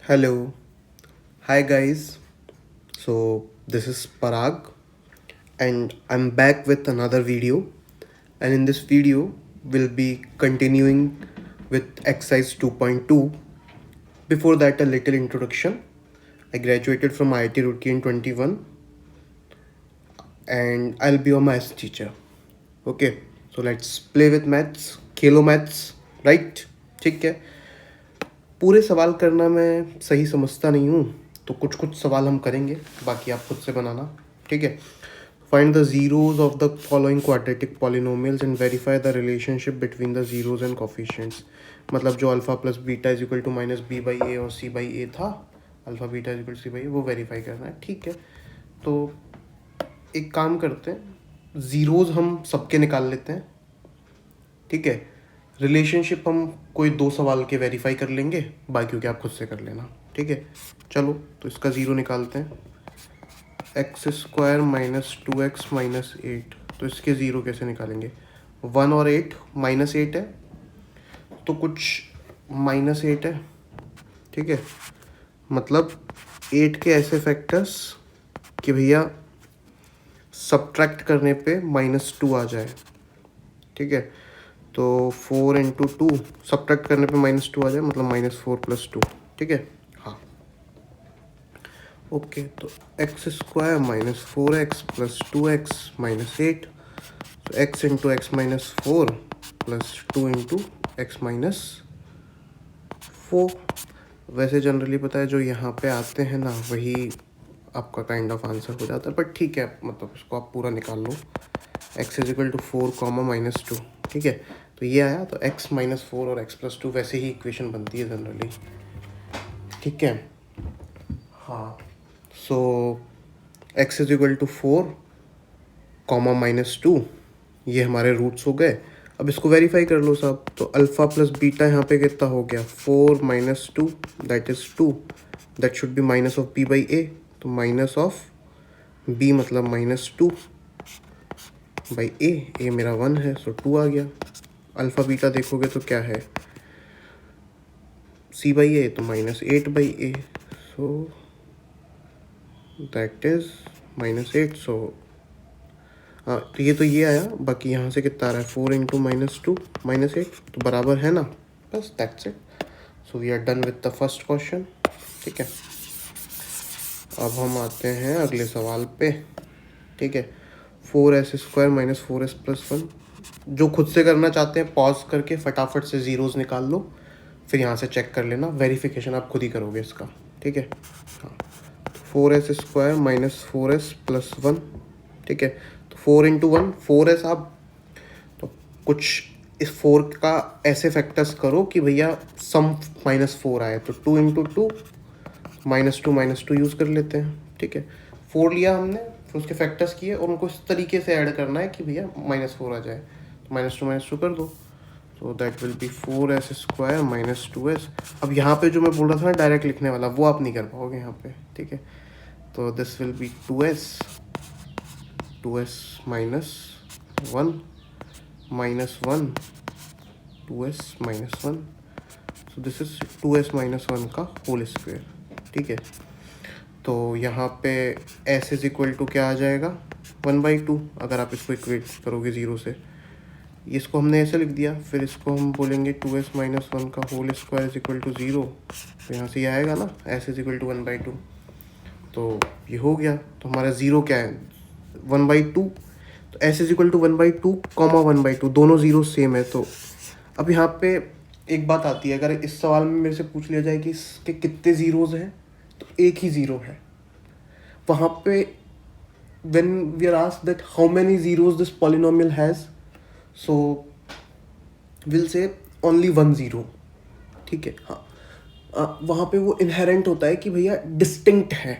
Hello. Hi guys. So this is Parag and I'm back with another video. And in this video we'll be continuing with exercise 2.2. Before that a little introduction. I graduated from IIT Roorkee in 21 and I'll be your maths teacher. Okay. So let's play with maths. Khelo maths, right? ठीक है. पूरे सवाल करना मैं सही समझता नहीं हूँ तो कुछ कुछ सवाल हम करेंगे, बाकी आप खुद से बनाना. ठीक है. Find the zeros of the following quadratic polynomials and verify the relationship between the zeros and coefficients. मतलब जो alpha plus beta is equal to minus B by A और सी बाई ए था, alpha beta is equal to C by A, वो verify करना है. ठीक है. तो एक काम करते हैं, ज़ीरोज़ हम सबके निकाल लेते हैं. ठीक है. रिलेशनशिप हम कोई दो सवाल के वेरीफाई कर लेंगे, बाकियों के आप खुद से कर लेना. ठीक है. चलो तो इसका ज़ीरो निकालते हैं. X square minus 2x minus 8. तो इसके ज़ीरो कैसे निकालेंगे? 1 और 8, माइनस 8 है तो कुछ माइनस 8 है. ठीक है. मतलब 8 के ऐसे फैक्टर्स कि भैया सब्ट्रैक्ट करने पे -2 आ जाए. ठीक है. तो 4 इंटू 2 सब्ट्रैक्ट करने पे -2 आ जाए, मतलब -4 + 2. ठीक है. हाँ. ओके. तो x square minus 4x plus 2x minus 8. तो x into x minus 4 plus 2 into x minus 4. वैसे जनरली पता है जो यहाँ पे आते हैं ना, वही आपका काइंड ऑफ आंसर हो जाता है, बट ठीक है, मतलब इसको आप पूरा निकाल लो. x is equal to 4 comma -2. ठीक है. तो ये आया. तो x -4 और x + 2 वैसे ही इक्वेशन बनती है जनरली. ठीक है. हाँ. So x is equal to 4 comma -2, ये हमारे रूट्स हो गए. अब इसको वेरीफाई कर लो साहब. तो अल्फ़ा प्लस बीटा यहाँ पे कितना हो गया? 4 - 2 that is 2. That should be minus of b by A. तो माइनस ऑफ b मतलब -2 बाई ए मेरा 1 है, सो 2 आ गया. अल्फ़ा बीटा देखोगे तो क्या है? c बाई ए, तो -8 by A, so that is -8. सो हाँ, तो ये आया. बाकी यहाँ से कितना आ रहा है? 4 इंटू -2 -8, तो बराबर है ना. बस that's it. So we are done with the first question. ठीक है. अब हम आते हैं अगले सवाल पे. ठीक है. 4s² minus 4s plus 1. जो खुद से करना चाहते हैं पॉज करके फटाफट से ज़ीरोज़ निकाल लो, फिर यहाँ से चेक कर लेना. वेरिफिकेशन आप खुद ही करोगे इसका. ठीक है. हाँ. 4s² minus 4s plus 1. ठीक है. तो 4 इंटू 1 4 है साहब. तो कुछ इस 4 का ऐसे फैक्टर्स करो कि भैया सम -4 आए. तो 2 इंटू 2 -2 यूज़ कर लेते हैं. ठीक है. 4 लिया हमने, फिर उसके फैक्टर्स किए और उनको इस तरीके से ऐड करना है कि भैया -4 आ जाए. तो -2 कर दो. तो that will be 4s² minus 2s. अब यहाँ पे जो मैं बोल रहा था ना डायरेक्ट लिखने वाला, वो आप नहीं कर पाओगे यहाँ पे. ठीक है. तो this will B 2s minus 1 minus 1 2s minus 1. So this is 2s minus 1 का होल स्क्वायर. ठीक है. तो यहाँ पे s इज इक्वल टू क्या आ जाएगा? 1/2. अगर आप इसको इक्वेट करोगे ज़ीरो से, इसको हमने ऐसे लिख दिया. फिर इसको हम बोलेंगे 2s माइनस 1 का whole square is equal to 0. तो यहाँ से ये आएगा ना, s इज इक्वल टू 1/2. तो ये हो गया. तो हमारा ज़ीरो क्या है? 1/2. तो s is equal to 1/2 comma 1/2, दोनों ज़ीरो सेम है. तो अब यहाँ पे एक बात आती है, अगर इस सवाल में मेरे से पूछ लिया जाए कि इसके कितने ज़ीरोज़ हैं, तो एक ही ज़ीरो है. वहाँ पे when we are asked that how many zeros this polynomial has, so we'll say only 1 0. ठीक है. हाँ. वहाँ पे वो इनहेरेंट होता है कि भैया डिस्टिंक्ट है.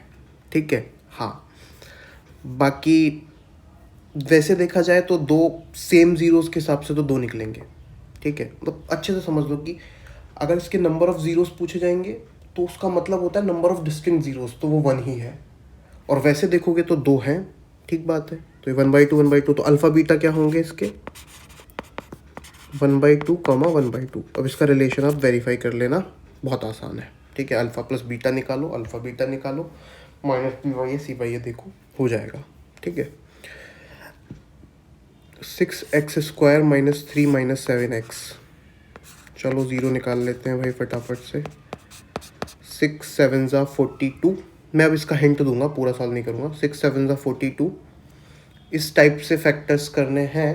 ठीक है. हाँ. बाकी वैसे देखा जाए तो दो सेम ज़ीरोज़ के हिसाब से तो दो निकलेंगे. ठीक है. मतलब अच्छे से समझ लो कि अगर इसके नंबर ऑफ़ ज़ीरोज़ पूछे जाएंगे तो उसका मतलब होता है नंबर ऑफ़ डिस्टिंक्ट ज़ीरोज़, तो वो 1 ही है. और वैसे देखोगे तो 2 हैं. ठीक बात है. तो ये 1/2 तो अल्फ़ा बीटा क्या होंगे इसके? 1/2 कॉमा 1/2. अब इसका रिलेशन आप वेरीफाई कर लेना, बहुत आसान है. ठीक है, अल्फ़ा प्लस बीटा निकालो, अल्फ़ा बीटा निकालो, minus P by A C by A देखो हो जाएगा। ठीक है, 6x² माइनस 3 माइनस 7x, चलो ज़ीरो निकाल लेते हैं भाई फटाफट से। 6 7 ज़ा 42, मैं अब इसका हिंट दूंगा, पूरा सॉल्व नहीं करूँगा। 6 7 ज़ा 42, इस टाइप से फैक्टर्स करने हैं।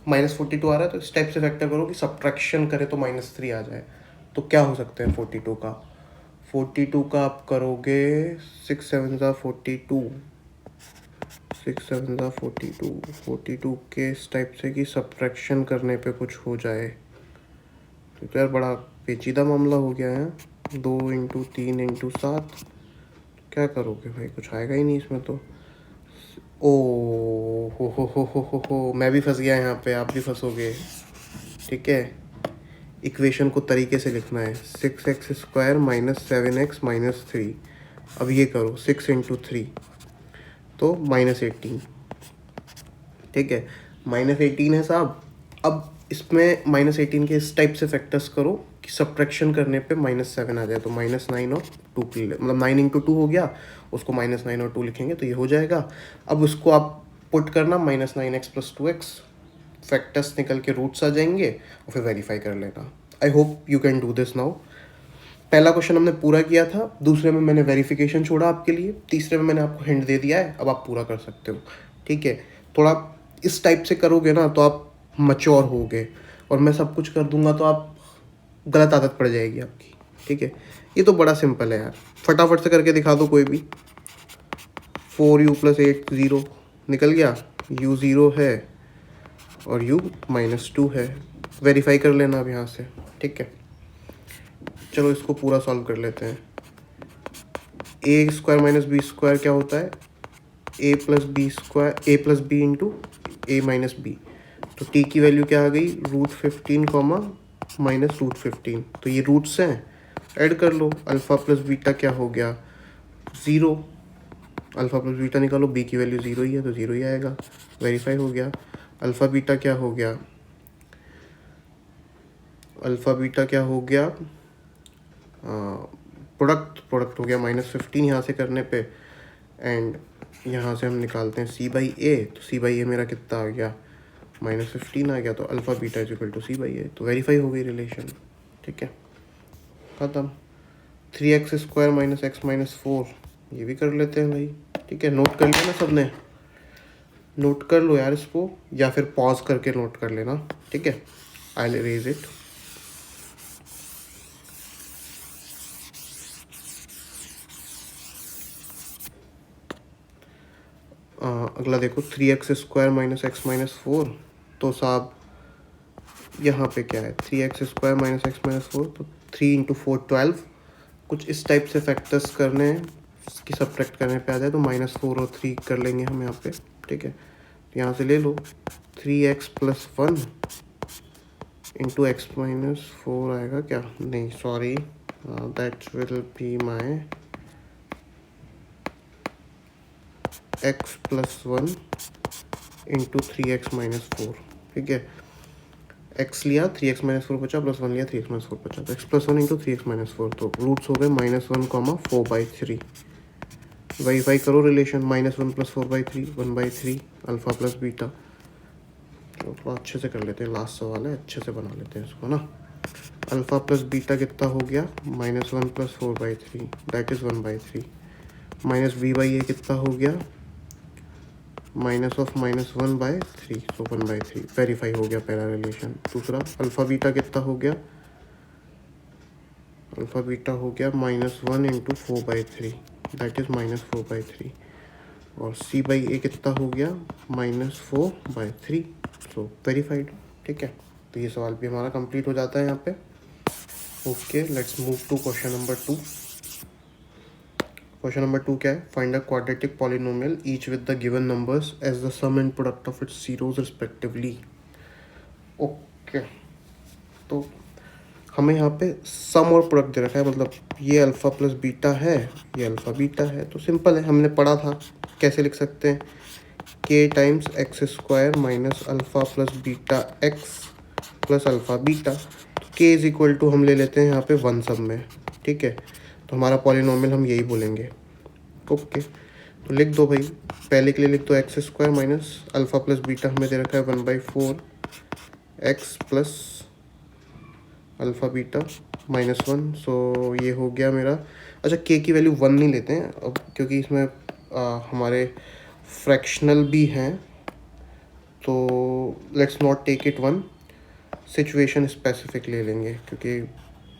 -42 आ रहा है तो इस टाइप से फैक्टर करो कि सब्ट्रैक्शन करे तो -3 आ जाए। तो क्या हो सकते हैं 42 का? 42 का आप करोगे 6 7 ज़ा 42, 6 7 ज़ा 42, 42 के इस टाइप से कि सब्ट्रैक्शन करने पे कुछ हो जाए। तो यार बड़ा पेचीदा मामला हो गया है। 2 × 3 × 7, क्या करोगे भाई, कुछ आएगा ही नहीं इसमें तो। ओ हो, मैं भी फंस गया यहाँ पे, आप भी फंसोगे। ठीक है, इक्वेशन को तरीके से लिखना है। 6x² माइनस 7x माइनस 3, अब ये करो 6 × 3 तो -18। ठीक है, -18 है साहब। अब इसमें -18 के इस टाइप से फैक्टर्स करो कि सब्ट्रैक्शन करने पे -7 आ जाए। तो -9 और 2 मतलब 9 × 2 हो गया, उसको -9 और 2 लिखेंगे तो ये हो जाएगा। अब उसको आप पुट करना -9x + 2x, फैक्टर्स निकल के रूट्स आ जाएंगे और फिर वेरीफाई कर लेना। I hope you can do this now. पहला क्वेश्चन हमने पूरा किया था, दूसरे में मैंने वेरिफिकेशन छोड़ा आपके लिए, तीसरे में मैंने आपको हिंट दे दिया है, अब आप पूरा कर सकते हो। ठीक है, थोड़ा इस टाइप से करोगे ना तो आप मच्योर होगे, और मैं सब कुछ कर दूंगा तो आप गलत आदत पड़ जाएगी आपकी। ठीक है, ये तो बड़ा सिंपल है यार, फटाफट से करके दिखा दो कोई भी। 4u + 8 0 निकल गया, u 0 है और u -2 है। वेरीफाई कर लेना अब यहाँ से। ठीक है, चलो इसको पूरा सॉल्व कर लेते हैं। a² - b² क्या होता है? a + b² a + b × a - b। तो t की वैल्यू क्या आ गई? √15, -√15। तो ये रूट्स हैं, ऐड कर लो। अल्फ़ा प्लस बीटा क्या हो गया? 0। अल्फ़ा प्लस बीटा निकालो, b की वैल्यू 0 ही है तो 0 ही आएगा। वेरीफाई हो गया। अल्फ़ा बीटा क्या हो गया? अल्फ़ा बीटा क्या हो गया? प्रोडक्ट हो गया -15 यहाँ से करने पे, एंड यहाँ से हम निकालते हैं c/a। तो c/a मेरा कितना आ गया? -15 आ गया। तो अल्फ़ा बीटा = c/a, तो वेरीफाई हो गई रिलेशन। ठीक है, ख़त्म। 3x² - x - 4, ये भी कर लेते हैं भाई। ठीक है, नोट कर लिया ना सबने? नोट कर लो यार इसको, या फिर पॉज करके नोट कर लेना। ठीक है, आई विल इरेज इट। अगला देखो, 3x² - x - 4, तो साहब यहाँ पे क्या है? 3x² - x - 4, तो 3 × 4 12। कुछ इस टाइप से फैक्टर्स करने हैं कि सब्ट्रैक्ट करने पे आ जाए, तो -4 और 3 कर लेंगे हम यहाँ पे। ठीक है, तो यहाँ से ले लो 3x + 1 × x - 4 आएगा क्या? नहीं sorry, that will be my x + 1 × 3x - 4। ठीक है, x लिया 3x - 4 बचा, +1 लिया 3x - 4 बचा, तो x + 1 × 3x - 4, तो रूट्स हो गए -1, 4/3। वेरीफाई करो रिलेशन, -1 + 4/3 1/3 अल्फ़ा प्लस बीटा। तो थोड़ा अच्छे से कर लेते हैं, लास्ट सवाल है, अच्छे से बना लेते हैं इसको ना। अल्फ़ा प्लस बीटा कितना हो गया? -1 + 4/3, दैट इज़ 1/3। -b/a कितना हो गया? -1/3, सो 1/3। वेरीफाई हो गया पहला रिलेशन। दूसरा, अल्फ़ा बीटा कितना हो गया? अल्फ़ा बीटा हो गया -1 × 4/3, दैट इज़ -4/3। और c/a कितना हो गया? -4/3, सो वेरीफाइड। ठीक है, तो ये सवाल भी हमारा कंप्लीट हो जाता है यहाँ पे। Okay, let's move to question number 2। Question number 2 क्या है? Find a quadratic polynomial each with the given numbers as the sum and product of its zeros respectively. Okay, तो हमें यहाँ पे सम और प्रोडक्ट दे रखा है, मतलब ये अल्फ़ा प्लस बीटा है, ये अल्फ़ा बीटा है। तो सिंपल है, हमने पढ़ा था कैसे लिख सकते हैं, k × x² - alpha plus beta x plus alpha beta. k = हम ले लेते हैं यहाँ पे 1 सब में। ठीक है। तो हमारा पॉलिनोमियल हम यही बोलेंगे। ओके, तो लिख दो भाई, पहले के लिए लिख दो x square minus alpha plus beta हमें दे रखा है 1/4 एक्स प्लस अल्फ़ा बीटा -1। सो ये हो गया मेरा। अच्छा, के की वैल्यू 1 नहीं लेते हैं अब, क्योंकि इसमें हमारे फ्रैक्शनल भी हैं, तो let's not take it 1, situation specific ले लेंगे, क्योंकि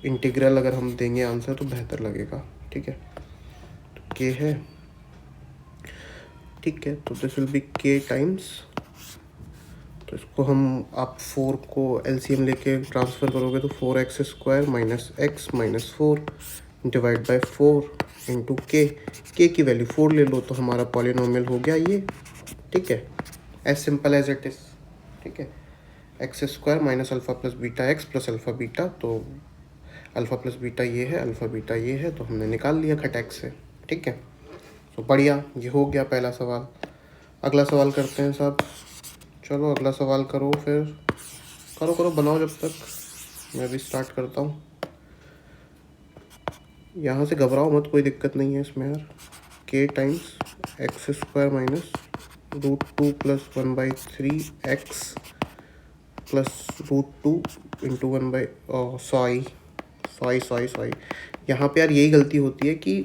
इंटीग्रल अगर हम देंगे आंसर तो बेहतर लगेगा। ठीक है, तो के है, ठीक है, तो दिस विल बी के टाइम्स, तो इसको हम, आप 4 को एलसीएम लेके ट्रांसफ़र करोगे तो 4x square minus x minus 4 divide by 4 into के की वैल्यू 4 ले लो, तो हमारा पॉलिनोमियल हो गया ये। ठीक है, as simple as it is. ठीक है, x square minus alpha plus beta x plus alpha beta, तो अल्फ़ा प्लस बीटा ये है, अल्फ़ा बीटा ये है, तो हमने निकाल लिया खटैक से। ठीक है, तो बढ़िया, ये हो गया पहला सवाल। अगला सवाल करते हैं साहब। चलो अगला सवाल करो, फिर करो बनाओ, जब तक मैं भी स्टार्ट करता हूँ। यहाँ से घबराओ मत, कोई दिक्कत नहीं है इसमें यार। के times x square minus √2 plus 1/3 x plus √2 into 1 sorry यहाँ पे यार यही गलती होती है कि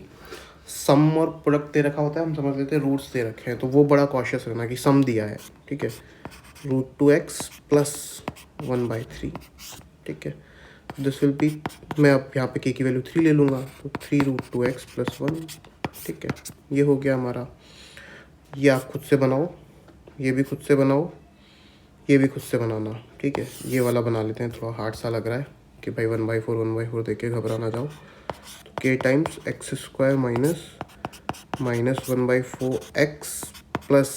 सम और प्रोडक्ट दे रखा होता है, हम समझ लेते हैं रूट्स दे रखे हैं, तो वो बड़ा कॉशियस रहना कि सम दिया है। ठीक है, √2x प्लस 1/3। ठीक है, दिस विल बी, मैं अब यहाँ पे के की वैल्यू 3 ले लूँगा, तो 3√2x प्लस 1। ठीक है, ये हो गया हमारा। ये आप खुद से बनाओ, ये भी खुद से बनाओ, ये भी खुद से बनाना। ठीक है, ये वाला बना लेते हैं, थोड़ा हार्ड सा लग रहा है कि भाई 1/4 देख के घबरा ना जाओ। तो k times x square minus 1/4 x plus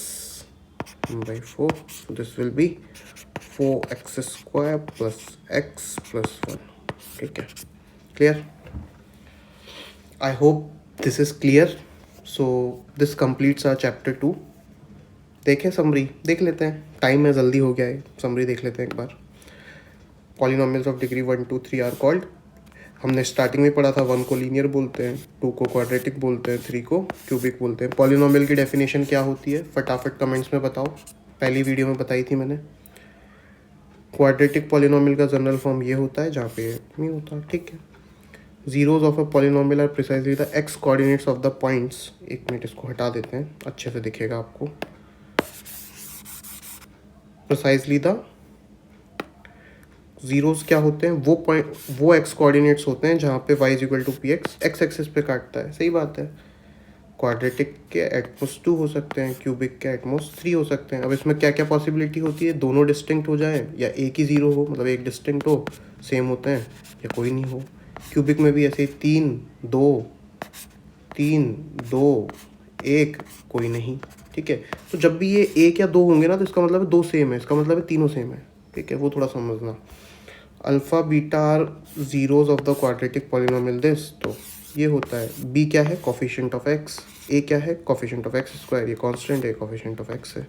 1/4, this will be 4x square plus x plus 1। ठीक है, clear? I hope this is clear. So this completes our chapter 2। देखें समरी, देख लेते हैं, टाइम है, जल्दी हो गया है, समरी देख लेते हैं एक बार। Polynomials of degree 1 2 3 are called, हमने स्टार्टिंग में पढ़ा था, 1 को लीनियर बोलते हैं, 2 को क्वाड्रेटिक बोलते हैं, 3 को क्यूबिक बोलते हैं। पॉलिनोमियल की डेफिनेशन क्या होती है, फटाफट कमेंट्स में बताओ, पहली वीडियो में बताई थी मैंने। क्वाड्रेटिक पॉलिनोमियल का जनरल फॉर्म ये होता है जहाँ पे नहीं होता। ठीक है, zeros of a polynomial are precisely the x coordinates of the points. एक मिनट, इसको हटा देते हैं, अच्छे से दिखेगा आपको। प्रिसाइजली द जीरोस क्या होते हैं, वो पॉइंट, वो एक्स कोऑर्डिनेट्स होते हैं जहाँ पे y is equal to p x axis पे काटता है। सही बात है। क्वाड्रेटिक के एटमोस्ट 2 हो सकते हैं, क्यूबिक के एटमोस्ट 3 हो सकते हैं। अब इसमें क्या क्या पॉसिबिलिटी होती है, दोनों डिस्टिंक्ट हो जाए या एक ही ज़ीरो हो, मतलब एक डिस्टिंक्ट हो, सेम होते हैं, या कोई नहीं हो। क्यूबिक में भी ऐसे 3 2 1 कोई नहीं। ठीक है, तो जब भी ये 1 या 2 होंगे ना, तो इसका मतलब है 2 सेम है, इसका मतलब है तीनों सेम है। ठीक है, वो थोड़ा समझना। Alpha beta are zeros of the quadratic polynomial this, तो ये होता है। बी क्या है, कोफिशिएंट ऑफ एक्स। ए क्या है, कोफिशिएंट ऑफ एक्स स्क्वायर, ये कांस्टेंट है, कोफिशिएंट ऑफ एक्स है,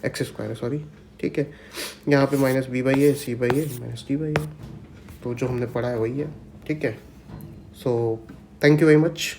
एक्स स्क्वायर है सॉरी। ठीक है, यहाँ पे -b/a, c/a माइनस d/a, तो जो हमने पढ़ा है वही है। ठीक है, so thank you very much.